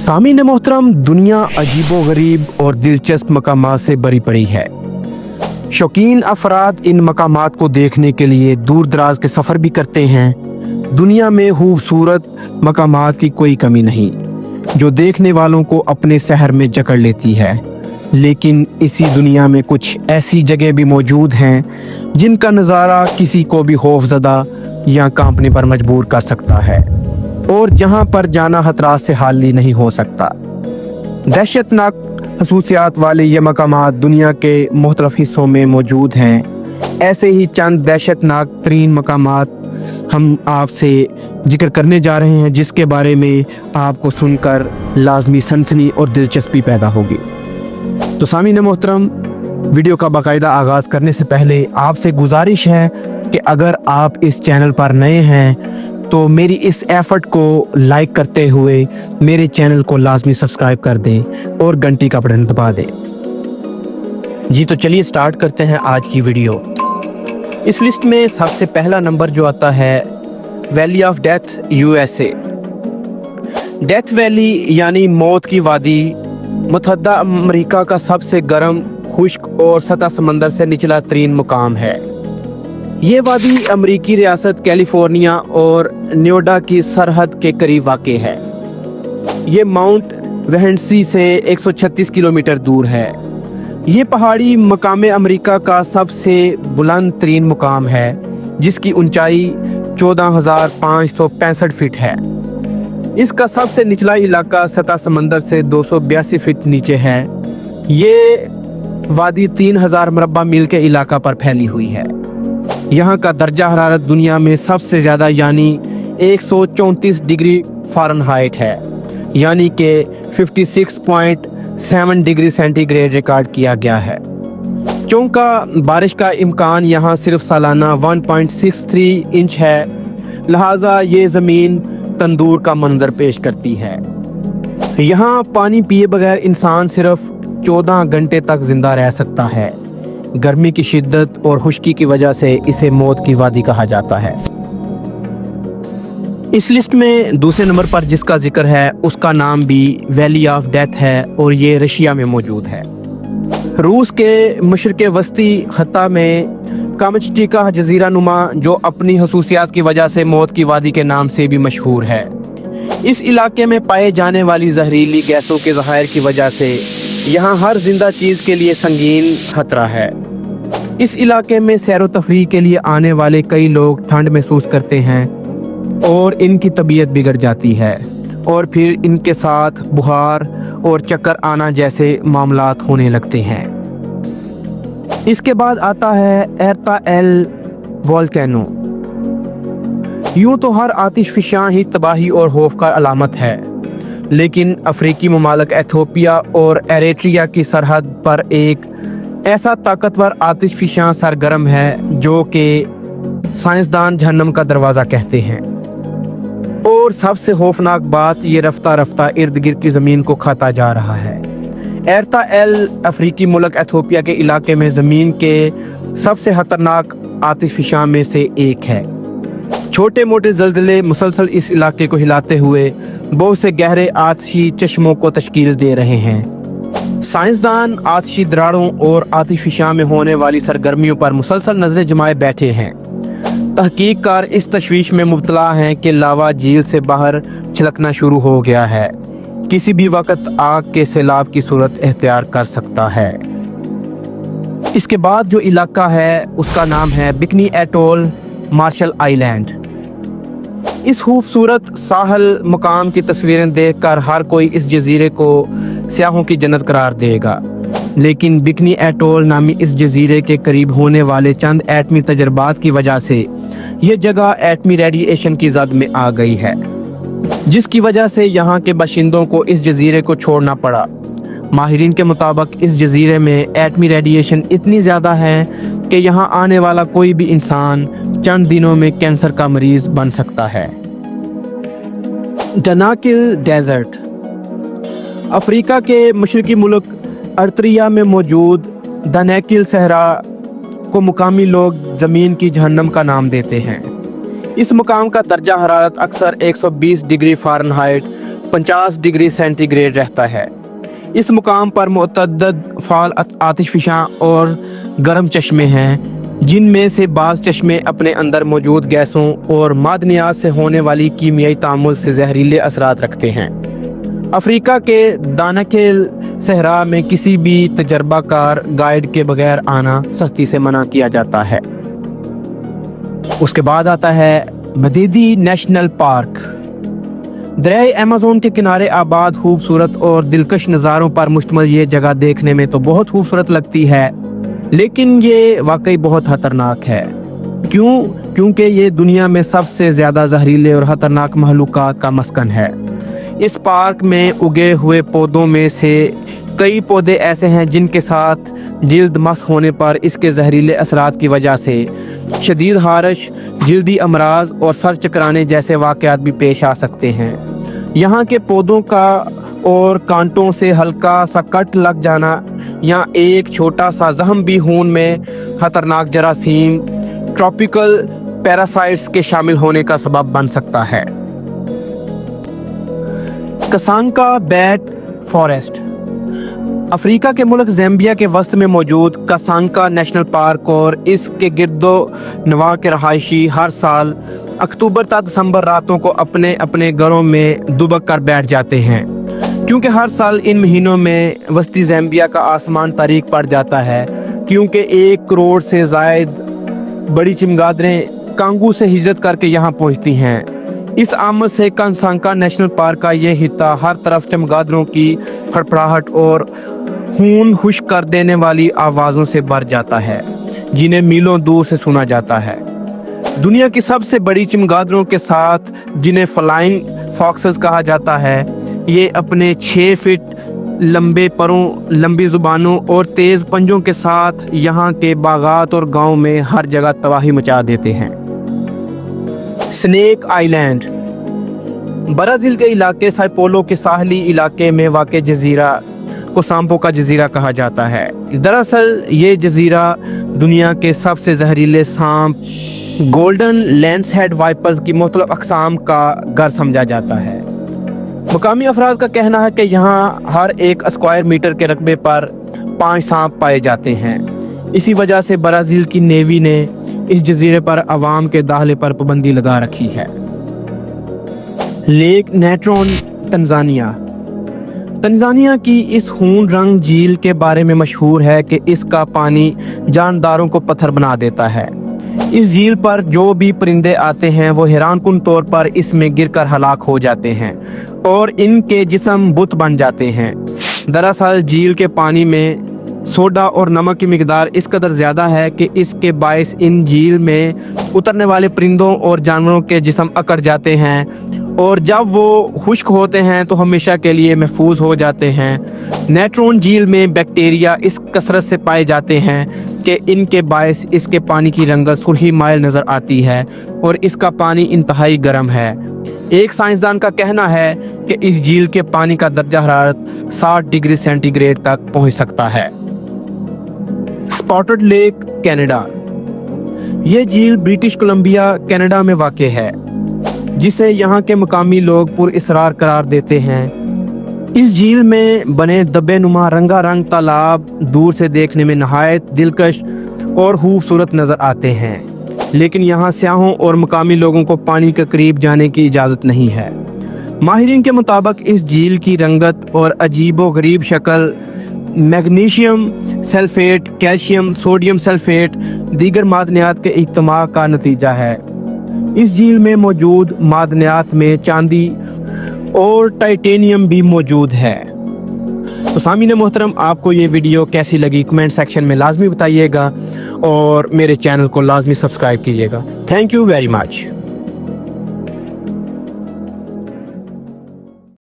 सामीन मोहतरम, दुनिया अजीबो गरीब और दिलचस्प मकामात से भरी पड़ी है। शौकीन अफराद इन मकामात को देखने के लिए दूर दराज के सफ़र भी करते हैं। दुनिया में खूबसूरत मकामात की कोई कमी नहीं जो देखने वालों को अपने शहर में जकड़ लेती है, लेकिन इसी दुनिया में कुछ ऐसी जगह भी मौजूद हैं जिनका नज़ारा किसी को भी खौफज़दा या कांपने पर मजबूर कर सकता है और जहां पर जाना खतरात से खाली नहीं हो सकता। दहशतनाक खसूसियात वाले ये मकामात दुनिया के मुख्तलिफ हिस्सों में मौजूद हैं। ऐसे ही चंद दहशतनाक तरीन मकामात हम आपसे जिक्र करने जा रहे हैं, जिसके बारे में आपको सुनकर लाजमी सनसनी और दिलचस्पी पैदा होगी। तो सामीन मोहतरम, वीडियो का बाकायदा आगाज़ करने से पहले आपसे गुजारिश है कि अगर आप इस चैनल पर नए हैं तो मेरी इस एफर्ट को लाइक करते हुए मेरे चैनल को लाजमी सब्सक्राइब कर दें और घंटी का बटन दबा दें। जी तो चलिए स्टार्ट करते हैं आज की वीडियो। इस लिस्ट में सबसे पहला नंबर जो आता है valley of death, USA. Death valley यानी मौत की वादी मुतहद्दा अमेरिका का सबसे गर्म, खुश्क और सतह समंदर से निचला तरीन मुकाम है। ये वादी अमेरिकी रियासत कैलिफोर्निया और नेवाडा की सरहद के करीब वाक़ है। ये माउंट वेहेंसी से 136 किलोमीटर दूर है। ये पहाड़ी मकाम अमेरिका का सबसे बुलंद तरीन मुकाम है, जिसकी ऊंचाई 14,565 फीट है। इसका सबसे निचला इलाका सतह समंदर से 282 फीट नीचे है। ये वादी 3000 मुरब्बा मील के इलाका पर फैली हुई है। यहाँ का दर्जा हरारत दुनिया में सबसे ज़्यादा यानी 134 डिग्री फ़ारेनहाइट है, यानी कि 56.7 डिग्री सेंटीग्रेड रिकॉर्ड किया गया है। चूँकि बारिश का इम्कान यहाँ सिर्फ सालाना 1.63 इंच है, लिहाजा ये ज़मीन तंदूर का मंजर पेश करती है। यहाँ पानी पिए बगैर इंसान सिर्फ 14 घंटे तक जिंदा रह सकता है। गर्मी की शिद्दत और खुश्की की वजह से इसे मौत की वादी कहा जाता है। इस लिस्ट में दूसरे नंबर पर जिसका जिक्र है उसका नाम भी वैली ऑफ डेथ है और ये रशिया में मौजूद है। रूस के मशरिक़ वस्ती खत्ता में कामचटिका जजीरा नुमा, जो अपनी खसूसियात की वजह से मौत की वादी के नाम से भी मशहूर है। इस इलाके में पाए जाने वाली जहरीली गैसों के ज़खायर की वजह से यहाँ हर जिंदा चीज़ के लिए संगीन खतरा है। इस इलाके में सैर व तफरीह के लिए आने वाले कई लोग ठंड महसूस करते हैं और इनकी तबीयत बिगड़ जाती है और फिर इनके साथ बुखार और चक्कर आना जैसे मामलात होने लगते हैं। इसके बाद आता है एर्ता एल वोल्केनो। यूँ तो हर आतिशफशां ही तबाही और खौफ का अलामत है, लेकिन अफ्रीकी ममालिक एथियोपिया और एरिट्रिया की सरहद पर एक ऐसा ताकतवर आतिशफशां सरगर्म है जो कि साइंसदान जहन्नम का दरवाज़ा कहते हैं। और सबसे खौफनाक बात, ये रफ्ता रफ्ता इर्द गिर्द की ज़मीन को खाता जा रहा है। एर्ता एल अफ्रीकी मुल्क एथियोपिया के इलाके में ज़मीन के सबसे खतरनाक आतिशफशां में से एक है। छोटे मोटे ज़लज़ले मुसलसल इस इलाके को हिलाते हुए बहुत से गहरे आतिशी चश्मों को तश्कील दे रहे हैं। साइंसदान आतिशी दरारों और आतिशफशां में होने वाली सरगर्मियों पर मुसलसल नजरें जमाए बैठे हैं। तहकीककार इस तशवीश में मुब्तला हैं कि लावा झील से बाहर छलकना शुरू हो गया है, किसी भी वक्त आग के सैलाब की सूरत इख्तियार कर सकता है। इसके बाद जो इलाका है उसका नाम है बिकनी एटोल, मार्शल आइलैंड। इस खूबसूरत साहल मुकाम की तस्वीरें देखकर हर कोई इस जजीरे को सियाहों की जन्नत करार देगा, लेकिन बिकनी एटोल नामी इस जजीरे के करीब होने वाले चंद एटमी तजर्बात की वजह से ये जगह एटमी रेडिएशन की जद में आ गई है, जिसकी वजह से यहाँ के बाशिंदों को इस जजीरे को छोड़ना पड़ा। माहिरीन के मुताबिक इस जजीरे में एटमी रेडिएशन इतनी ज़्यादा है कि यहाँ आने वाला कोई भी इंसान चंद दिनों में कैंसर का मरीज बन सकता है। Danakil desert. अफ्रीका के मशरकी मुल्क अर्तरिया में मौजूद दनाकिल सहरा को मुकामी लोग ज़मीन की जहन्नम का नाम देते हैं। इस मुकाम का दर्जा हरारत अक्सर 120 डिग्री फ़ारेनहाइट 50 डिग्री सेंटीग्रेड रहता है। इस मुकाम पर मुतअद्दिद फाल आतिशफशां और गर्म चश्मे हैं, जिनमें से बाज़ चश्मे अपने अंदर मौजूद गैसों और मादनियात से होने वाली कीमियाई तामुल से जहरीले असरात रखते हैं। अफ्रीका के दानाकेल सहरा में किसी भी तजर्बाकार गाइड के बगैर आना सख्ती से मना किया जाता है। उसके बाद आता है मदीदी नेशनल पार्क। दरियाए अमेज़न के किनारे आबाद खूबसूरत और दिलकश नज़ारों पर मुश्तमिल ये जगह देखने में तो बहुत खूबसूरत लगती है, लेकिन ये वाकई बहुत ख़तरनाक है। क्योंकि ये दुनिया में सबसे ज़्यादा जहरीले और ख़तरनाक महलूकात का मस्कन है। इस पार्क में उगे हुए पौधों में से कई पौधे ऐसे हैं जिनके साथ जिल्द मस होने पर इसके जहरीले असरात की वजह से शदीद हारश, जिल्दी अमराज और सर चकराने जैसे वाक़यात भी पेश आ सकते हैं। यहाँ के पौधों का और कांटों से हल्का सा कट लग जाना या एक छोटा सा जख्म भी खून में खतरनाक जरासीम, ट्रॉपिकल पैरासाइट्स के शामिल होने का सबब बन सकता है। कसांका बैट फॉरेस्ट। अफ्रीका के मुल्क ज़ैम्बिया के वस्त में मौजूद कसांका नेशनल पार्क और इसके गिरदो नवाह के रहायशी हर साल अक्टूबर तक दिसंबर रातों को अपने अपने घरों में दुबक कर बैठ जाते हैं, क्योंकि हर साल इन महीनों में वस्ती ज़ैम्बिया का आसमान तारीक पड़ जाता है, क्योंकि 1 करोड़ से ज़ायद बड़ी चमगादरें कांगू से हिजरत करके यहाँ पहुँचती हैं। इस आमद से कसांका नेशनल पार्क का यह हिस्सा हर तरफ चमगादड़ों की फड़फड़ाहट और खून खुश्क कर देने वाली आवाज़ों से भर जाता है, जिन्हें मीलों दूर से सुना जाता है। दुनिया की सबसे बड़ी चमगादड़ों के साथ, जिन्हें फ्लाइंग फॉक्सेस कहा जाता है, ये अपने 6 फीट लंबे परों, लंबी ज़ुबानों और तेज़ पंजों के साथ यहाँ के बागात और गाँव में हर जगह तबाही मचा देते हैं। Snake island. ब्राज़ील के इलाके sao पोलो के साहली इलाके में वाक़ जजीरा को सांपो का जजीरा कहा जाता है। दरअसल ये जजीरा दुनिया के सबसे जहरीले सांप गोल्डन लेंसहेड वाइपर्स की मुख्तलिफ अक़साम का घर समझा जाता है। मुकामी अफराद का कहना है कि यहाँ हर 1 स्क्वायर मीटर के रकबे पर 5 सांप पाए जाते हैं। इसी वजह से ब्राज़ील की नेवी ने इस जजीरे पर अवाम के दाखिले पर पाबंदी लगा रखी है। Lake नेट्रोन, Tanzania. तंजानिया की इस खून रंग झील के बारे में मशहूर है कि इसका पानी जानदारों को पत्थर बना देता है। इस झील पर जो भी परिंदे आते हैं वो हैरानकुन तौर पर इसमें गिरकर हलाक हो जाते हैं और इनके जिस्म बुत बन जाते हैं। दरअसल झील के पानी में सोडा और नमक की मिकदार इस कदर ज़्यादा है कि इसके बायस इन झील में उतरने वाले परिंदों और जानवरों के जिस्म अकड़ जाते हैं और जब वो खुश्क होते हैं तो हमेशा के लिए महफूज हो जाते हैं। नेट्रोन झील में बैक्टीरिया इस कसरत से पाए जाते हैं कि इनके बायस इसके पानी की रंगत सुर्खी माइल नज़र आती है और इसका पानी इंतहाई गर्म है। एक साइंसदान का कहना है कि इस झील के पानी का दर्जा हरारत 60 डिग्री सेंटीग्रेड तक पहुँच सकता है। Spotted lake, Canada. यह झील ब्रिटिश कोलंबिया, कनाडा में वाक़े है, जिसे यहाँ के मकामी लोग पुरअसरार करार देते हैं। इस झील में बने दब्बे नुमा रंगारंग तालाब दूर से देखने में नहायत दिलकश और खूबसूरत नज़र आते हैं, लेकिन यहाँ सयाहों और मकामी लोगों को पानी के करीब जाने की इजाज़त नहीं है। माहिरीन के मुताबिक इस झील की रंगत और अजीबो गरीब शक्ल magnesium sulphate, calcium, sodium sulphate, दीगर मादनियात के इज्तिमा का नतीजा है। इस झील में मौजूद मादनियात में चांदी और टाइटेनियम भी मौजूद है। तो सामीन मोहतरम, आपको ये वीडियो कैसी लगी कमेंट सेक्शन में लाजमी बताइएगा और मेरे चैनल को लाजमी सब्सक्राइब कीजिएगा। Thank you very much.